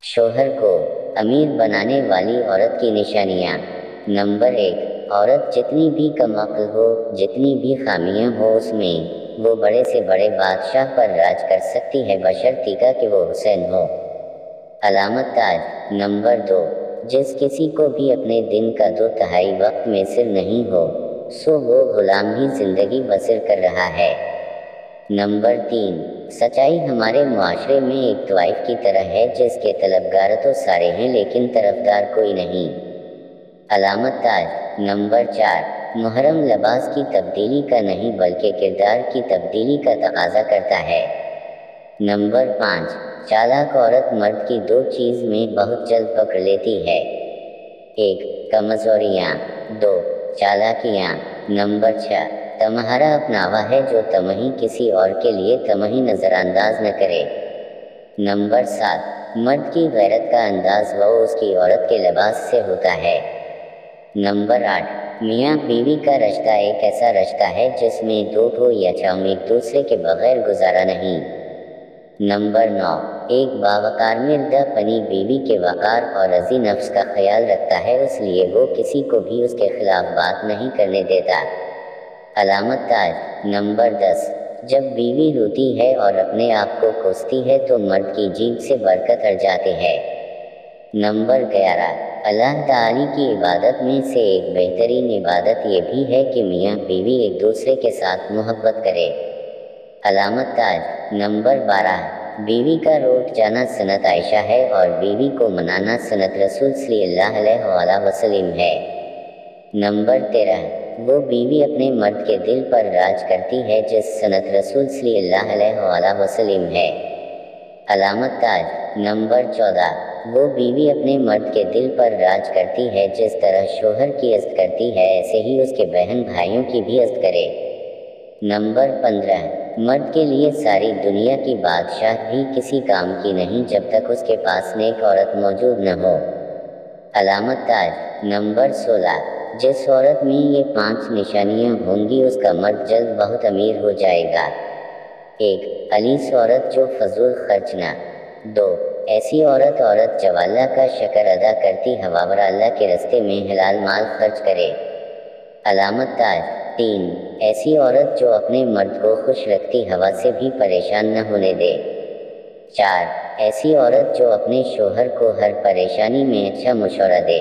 शौहर को अमीर बनाने वाली औरत की निशानियाँ। नंबर 1, औरत जितनी भी कम अक्ल हो, जितनी भी खामियां हो उसमें, वो बड़े से बड़े बादशाह पर राज कर सकती है बशर्तीका कि वो हुसैन हो। अलामत ताज। नंबर 2, जिस किसी को भी अपने दिन का 2/3 वक्त में सिर नहीं हो, सो वो गुलाम ही जिंदगी बसर कर रहा है। नंबर 3, सच्चाई हमारे मुआशरे में एक तवाइफ की तरह है जिसके तलबगार तो सारे हैं लेकिन तरफदार कोई नहीं। अलामत ताज। नंबर 4, मुहर्रम लिबास की तब्दीली का नहीं बल्कि किरदार की तब्दीली का तकाजा करता है। नंबर 5, चालाक औरत मर्द की 2 चीज में बहुत जल्द पकड़ लेती है। 1, कमजोरियाँ। 2, चालाकियाँ। नंबर 6, तुम्हारा अपनावा है जो तमही किसी और के लिए तमही नजरअंदाज न करे। नंबर 7, मर्द की गैरत का अंदाज वो उसकी औरत के लिबास से होता है। नंबर 8, मियाँ बीवी का रिश्ता एक ऐसा रिश्ता है जिसमें 2 हो या 6 एक दूसरे के बगैर गुजारा नहीं। नंबर 9, एक बावकार मिर्दा पनी बीवी के वकार और रजी नफ्स का ख्याल रखता है इसलिए वो किसी को भी उसके खिलाफ बात नहीं करने देता। अलामत ताज। नंबर 10, जब बीवी रोती है और अपने आप को कोसती है तो मर्द की जीभ से बरकत अड़ जाती है। नंबर 11, अल्लाह ताली की इबादत में से एक बेहतरीन इबादत ये भी है कि मियाँ बीवी एक दूसरे के साथ मोहब्बत करे। अलामत ताज। नंबर 12, बीवी का रूठ जाना सनत आयशा है और बीवी को मनाना सनत रसूल सल्लल्लाहु अलैहि वसल्लम है। नंबर 13, वो बीवी अपने मर्द के दिल पर राज करती है जिस सनत रसूल सल्लल्लाहु अलैहि वसल्लम है। अलामत ताज। नंबर 14, वो बीवी अपने मर्द के दिल पर राज करती है जिस तरह शोहर की इज्जत करती है ऐसे ही उसके बहन भाइयों की भी इज्जत करे। नंबर 15, मर्द के लिए सारी दुनिया की बादशाह भी किसी काम की नहीं जब तक उसके पास नेक औरत मौजूद न हो। अलामत ताज। नंबर 16, जिस औरत में ये 5 निशानियां होंगी उसका मर्द जल्द बहुत अमीर हो जाएगा। 1, अलीस औरत जो फजूल खर्च ना। 2, ऐसी औरत जवाला का शक्र अदा करती हवावर अल्लाह के रस्ते में हलाल माल खर्च करे। अलामत ताज। 3, ऐसी औरत जो अपने मर्द को खुश रखती हवा से भी परेशान न होने दे। 4, ऐसी औरत जो अपने शोहर को हर परेशानी में अच्छा मशवरा दे।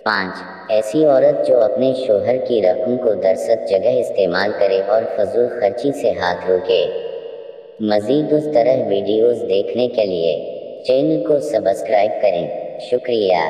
5, ऐसी औरत जो अपने शोहर की रकम को दरसत जगह इस्तेमाल करे और फजूल खर्ची से हाथ रोके। मज़ीद उस तरह वीडियोस देखने के लिए चैनल को सब्सक्राइब करें। शुक्रिया।